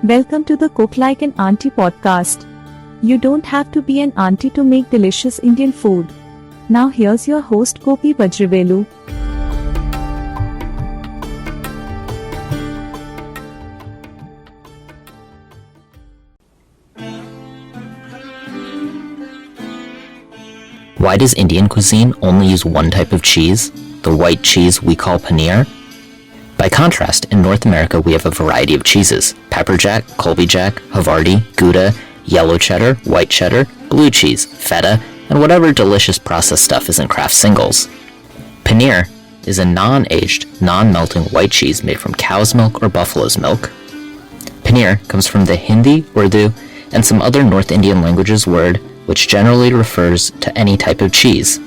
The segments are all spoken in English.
Welcome to the Cook Like an Auntie podcast. You don't have to be an auntie to make delicious Indian food. Now here's your host Gopi Vajravelu. Why does Indian cuisine only use one type of cheese, the white cheese we call paneer? By contrast, in North America we have a variety of cheeses: pepper jack, Colby jack, Havarti, Gouda, yellow cheddar, white cheddar, blue cheese, feta, and whatever delicious processed stuff is in Kraft singles. Paneer is a non-aged, non-melting white cheese made from cow's milk or buffalo's milk. Paneer comes from the Hindi, Urdu, and some other North Indian languages word which generally refers to any type of cheese.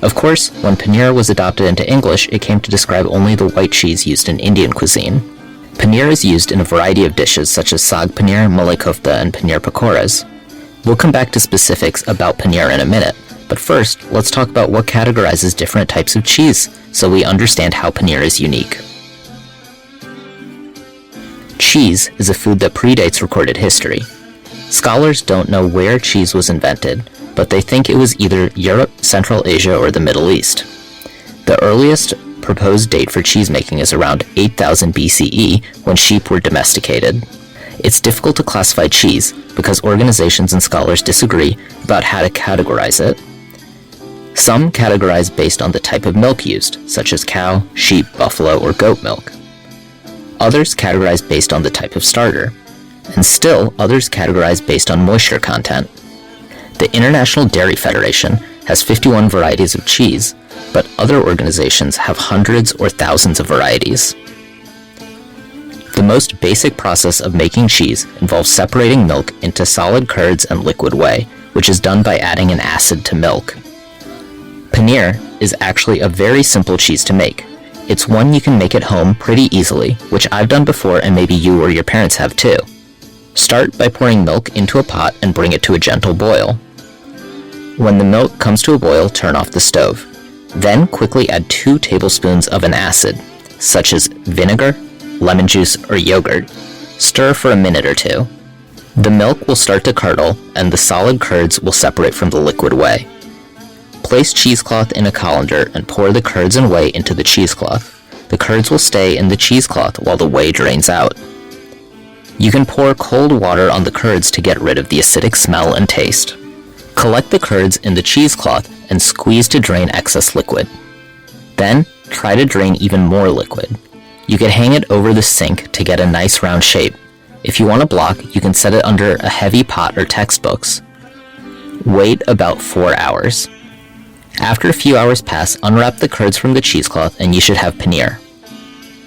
Of course, when paneer was adopted into English, it came to describe only the white cheese used in Indian cuisine. Paneer is used in a variety of dishes such as saag paneer, malai kofta, and paneer pakoras. We'll come back to specifics about paneer in a minute, but first, let's talk about what categorizes different types of cheese so we understand how paneer is unique. Cheese is a food that predates recorded history. Scholars don't know where cheese was invented, but they think it was either Europe, Central Asia, or the Middle East. The earliest proposed date for cheesemaking is around 8000 BCE, when sheep were domesticated. It's difficult to classify cheese because organizations and scholars disagree about how to categorize it. Some categorize based on the type of milk used, such as cow, sheep, buffalo, or goat milk. Others categorize based on the type of starter. And still, others categorize based on moisture content. The International Dairy Federation has 51 varieties of cheese, but other organizations have hundreds or thousands of varieties. The most basic process of making cheese involves separating milk into solid curds and liquid whey, which is done by adding an acid to milk. Paneer is actually a very simple cheese to make. It's one you can make at home pretty easily, which I've done before and maybe you or your parents have too. Start by pouring milk into a pot and bring it to a gentle boil. When the milk comes to a boil, turn off the stove. Then quickly add 2 tablespoons of an acid, such as vinegar, lemon juice, or yogurt. Stir for a minute or two. The milk will start to curdle, and the solid curds will separate from the liquid whey. Place cheesecloth in a colander and pour the curds and whey into the cheesecloth. The curds will stay in the cheesecloth while the whey drains out. You can pour cold water on the curds to get rid of the acidic smell and taste. Collect the curds in the cheesecloth and squeeze to drain excess liquid. Then, try to drain even more liquid. You can hang it over the sink to get a nice round shape. If you want a block, you can set it under a heavy pot or textbooks. Wait about 4 hours. After a few hours pass, unwrap the curds from the cheesecloth and you should have paneer.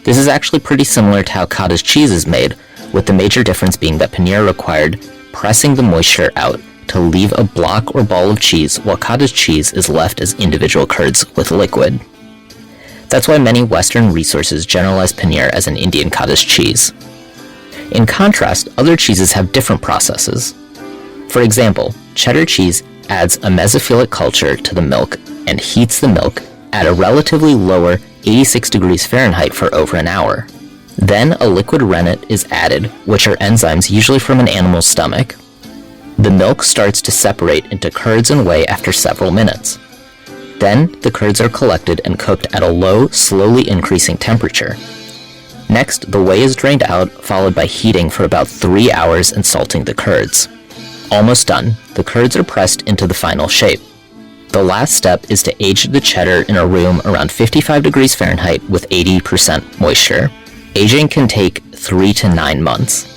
This is actually pretty similar to how cottage cheese is made, with the major difference being that paneer required pressing the moisture out to leave a block or ball of cheese, while cottage cheese is left as individual curds with liquid. That's why many Western resources generalize paneer as an Indian cottage cheese. In contrast, other cheeses have different processes. For example, cheddar cheese adds a mesophilic culture to the milk and heats the milk at a relatively lower 86 degrees Fahrenheit for over an hour. Then a liquid rennet is added, which are enzymes usually from an animal's stomach. The milk starts to separate into curds and whey after several minutes. Then the curds are collected and cooked at a low, slowly increasing temperature. Next, the whey is drained out, followed by heating for about 3 hours and salting the curds. Almost done, the curds are pressed into the final shape. The last step is to age the cheddar in a room around 55 degrees Fahrenheit with 80% moisture. Aging can take 3 to 9 months.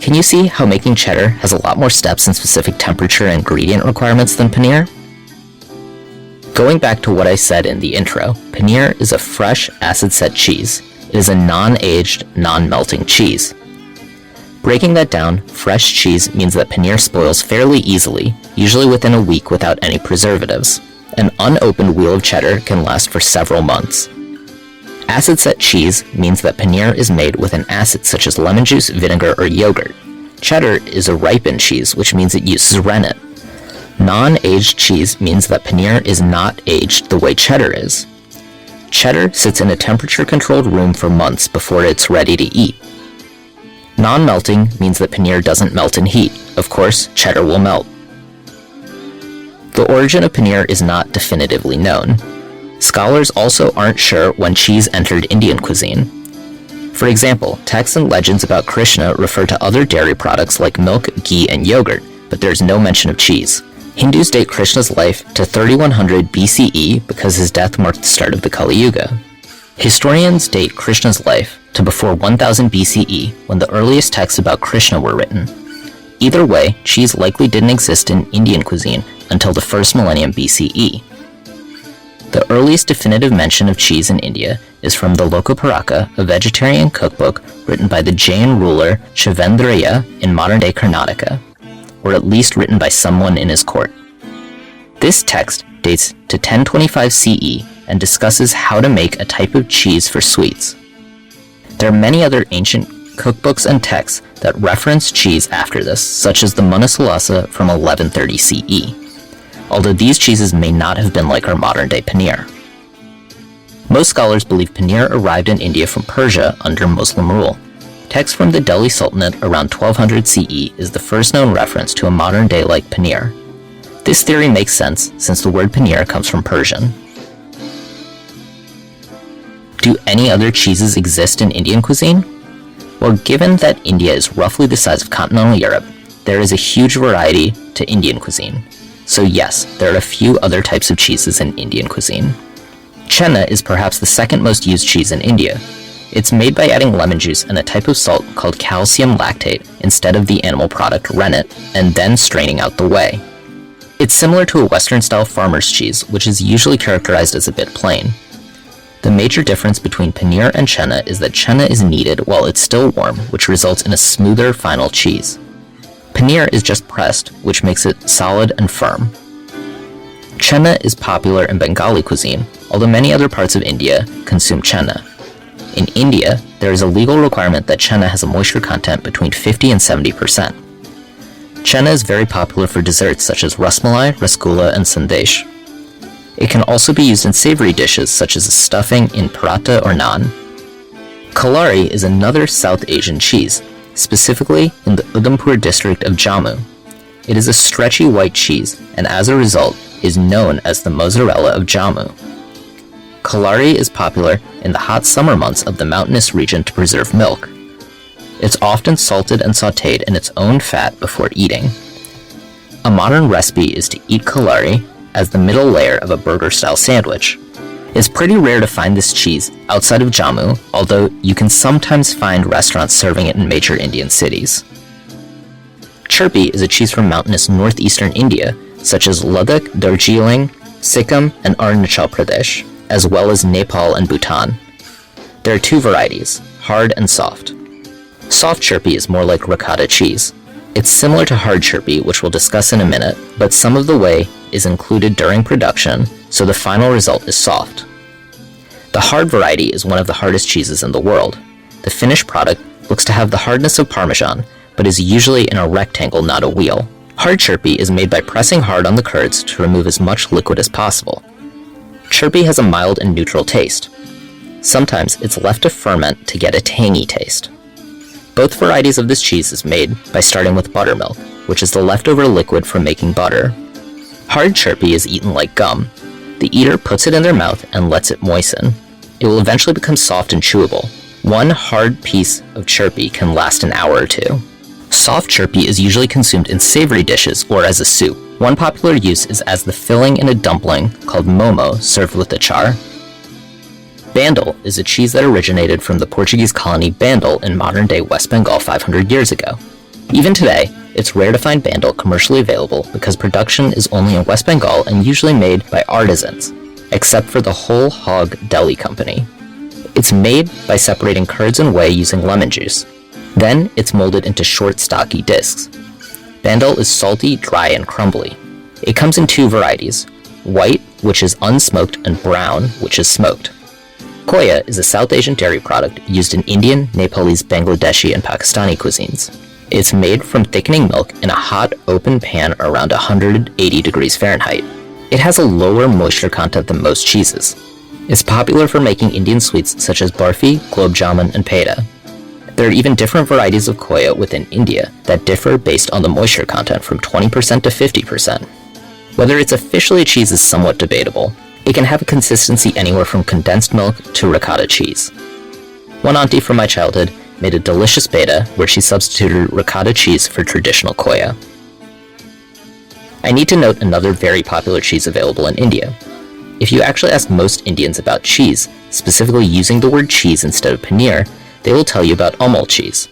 Can you see how making cheddar has a lot more steps and specific temperature and ingredient requirements than paneer? Going back to what I said in the intro, paneer is a fresh, acid-set cheese. It is a non-aged, non-melting cheese. Breaking that down, fresh cheese means that paneer spoils fairly easily, usually within a week without any preservatives. An unopened wheel of cheddar can last for several months. Acid-set cheese means that paneer is made with an acid such as lemon juice, vinegar, or yogurt. Cheddar is a ripened cheese, which means it uses rennet. Non-aged cheese means that paneer is not aged the way cheddar is. Cheddar sits in a temperature-controlled room for months before it's ready to eat. Non-melting means that paneer doesn't melt in heat. Of course, cheddar will melt. The origin of paneer is not definitively known. Scholars also aren't sure when cheese entered Indian cuisine. For example, texts and legends about Krishna refer to other dairy products like milk, ghee, and yogurt, but there's no mention of cheese. Hindus date Krishna's life to 3100 BCE because his death marked the start of the Kali Yuga. Historians date Krishna's life to before 1000 BCE, when the earliest texts about Krishna were written. Either way, cheese likely didn't exist in Indian cuisine until the first millennium BCE. The earliest definitive mention of cheese in India is from the Lokaparaka, a vegetarian cookbook written by the Jain ruler Shivendraya in modern-day Karnataka, or at least written by someone in his court. This text dates to 1025 CE and discusses how to make a type of cheese for sweets. There are many other ancient cookbooks and texts that reference cheese after this, such as the Manasilasa from 1130 CE, although these cheeses may not have been like our modern-day paneer. Most scholars believe paneer arrived in India from Persia under Muslim rule. Text from the Delhi Sultanate around 1200 CE is the first known reference to a modern-day like paneer. This theory makes sense since the word paneer comes from Persian. Do any other cheeses exist in Indian cuisine? Well, given that India is roughly the size of continental Europe, there is a huge variety to Indian cuisine. So yes, there are a few other types of cheeses in Indian cuisine. Chenna is perhaps the second most used cheese in India. It's made by adding lemon juice and a type of salt called calcium lactate instead of the animal product rennet, and then straining out the whey. It's similar to a Western-style farmer's cheese, which is usually characterized as a bit plain. The major difference between paneer and chenna is that chenna is kneaded while it's still warm, which results in a smoother final cheese. Paneer is just pressed, which makes it solid and firm. Chenna is popular in Bengali cuisine, although many other parts of India consume chenna. In India, there is a legal requirement that chenna has a moisture content between 50 and 70%. Chenna is very popular for desserts such as rasmalai, rasgulla, and sandesh. It can also be used in savory dishes such as a stuffing in paratha or naan. Kalari is another South Asian cheese, specifically in the Udhampur district of Jammu. It is a stretchy white cheese and as a result is known as the mozzarella of Jammu. Kalari is popular in the hot summer months of the mountainous region to preserve milk. It's often salted and sautéed in its own fat before eating. A modern recipe is to eat kalari as the middle layer of a burger-style sandwich. It's pretty rare to find this cheese outside of Jammu, although you can sometimes find restaurants serving it in major Indian cities. Chirpi is a cheese from mountainous northeastern India, such as Ladakh, Darjeeling, Sikkim, and Arunachal Pradesh, as well as Nepal and Bhutan. There are two varieties, hard and soft. Soft chirpi is more like ricotta cheese. It's similar to hard chirpi, which we'll discuss in a minute, but some of the whey is included during production, so the final result is soft. The hard variety is one of the hardest cheeses in the world. The finished product looks to have the hardness of Parmesan, but is usually in a rectangle, not a wheel. Hard chirpi is made by pressing hard on the curds to remove as much liquid as possible. Chirpi has a mild and neutral taste. Sometimes it's left to ferment to get a tangy taste. Both varieties of this cheese is made by starting with buttermilk, which is the leftover liquid from making butter. Hard chirpi is eaten like gum. The eater puts it in their mouth and lets it moisten. It will eventually become soft and chewable. One hard piece of chirpi can last an hour or two. Soft chirpi is usually consumed in savory dishes or as a soup. One popular use is as the filling in a dumpling called momo served with achar. Bandel is a cheese that originated from the Portuguese colony Bandel in modern-day West Bengal 500 years ago. Even today, it's rare to find bandel commercially available because production is only in West Bengal and usually made by artisans, except for the Whole Hog Deli Company. It's made by separating curds and whey using lemon juice. Then it's molded into short, stocky discs. Bandel is salty, dry, and crumbly. It comes in two varieties, white, which is unsmoked, and brown, which is smoked. Koya is a South Asian dairy product used in Indian, Nepalese, Bangladeshi, and Pakistani cuisines. It's made from thickening milk in a hot, open pan around 180 degrees Fahrenheit. It has a lower moisture content than most cheeses. It's popular for making Indian sweets such as barfi, gulab jamun, and peda. There are even different varieties of koya within India that differ based on the moisture content from 20% to 50%. Whether it's officially a cheese is somewhat debatable. It can have a consistency anywhere from condensed milk to ricotta cheese. One auntie from my childhood made a delicious beta where she substituted ricotta cheese for traditional koya. I need to note another very popular cheese available in India. If you actually ask most Indians about cheese, specifically using the word cheese instead of paneer, they will tell you about Amul cheese.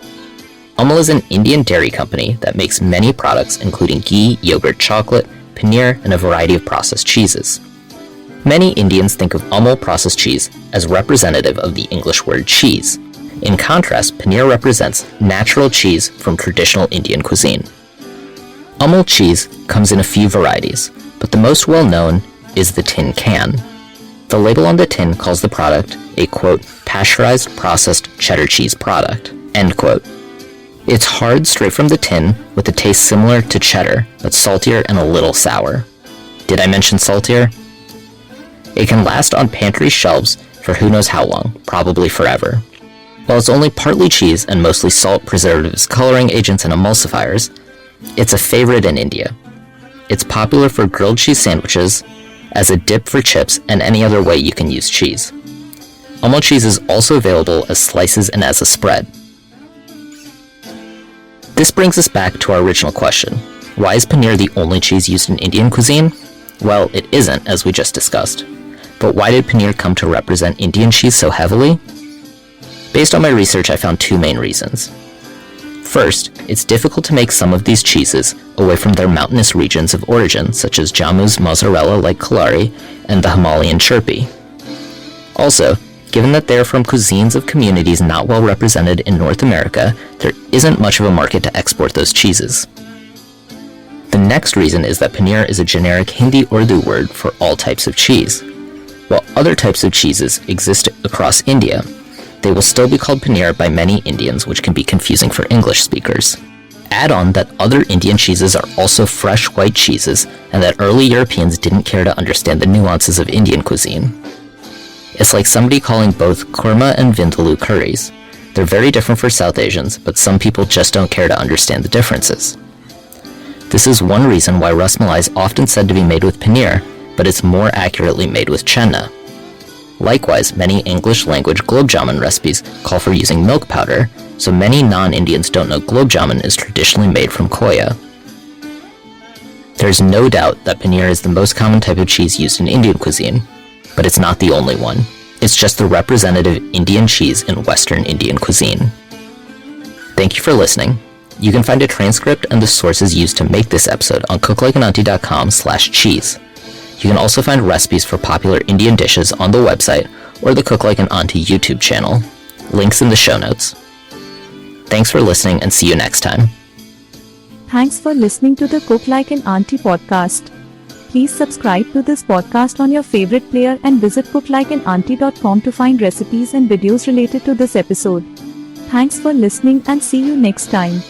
Amul is an Indian dairy company that makes many products including ghee, yogurt, chocolate, paneer, and a variety of processed cheeses. Many Indians think of Amul processed cheese as representative of the English word cheese. In contrast, paneer represents natural cheese from traditional Indian cuisine. Amul cheese comes in a few varieties, but the most well-known is the tin can. The label on the tin calls the product a, quote, pasteurized processed cheddar cheese product, end quote. It's hard straight from the tin with a taste similar to cheddar, but saltier and a little sour. Did I mention saltier? It can last on pantry shelves for who knows how long, probably forever. While it's only partly cheese and mostly salt, preservatives, coloring agents, and emulsifiers, it's a favorite in India. It's popular for grilled cheese sandwiches, as a dip for chips, and any other way you can use cheese. Amul cheese is also available as slices and as a spread. This brings us back to our original question. Why is paneer the only cheese used in Indian cuisine? Well, it isn't, as we just discussed. But why did paneer come to represent Indian cheese so heavily? Based on my research, I found two main reasons. First, it's difficult to make some of these cheeses away from their mountainous regions of origin, such as Jammu's mozzarella like Kalari and the Himalayan chirpi. Also, given that they are from cuisines of communities not well represented in North America, there isn't much of a market to export those cheeses. The next reason is that paneer is a generic Hindi-Urdu word for all types of cheese. While other types of cheeses exist across India, they will still be called paneer by many Indians, which can be confusing for English speakers. Add on that other Indian cheeses are also fresh white cheeses, and that early Europeans didn't care to understand the nuances of Indian cuisine. It's like somebody calling both korma and vindaloo curries. They're very different for South Asians, but some people just don't care to understand the differences. This is one reason why ras malai is often said to be made with paneer, but it's more accurately made with chenna. Likewise, many English language gulab jamun recipes call for using milk powder, so many non-Indians don't know gulab jamun is traditionally made from koya. There's no doubt that paneer is the most common type of cheese used in Indian cuisine, but it's not the only one. It's just the representative Indian cheese in Western Indian cuisine. Thank you for listening. You can find a transcript and the sources used to make this episode on cooklikeananti.com/cheese. You can also find recipes for popular Indian dishes on the website or the Cook Like an Auntie YouTube channel. Links in the show notes. Thanks for listening and see you next time. Thanks for listening to the Cook Like an Auntie podcast. Please subscribe to this podcast on your favorite player and visit cooklikeanauntie.com to find recipes and videos related to this episode. Thanks for listening and see you next time.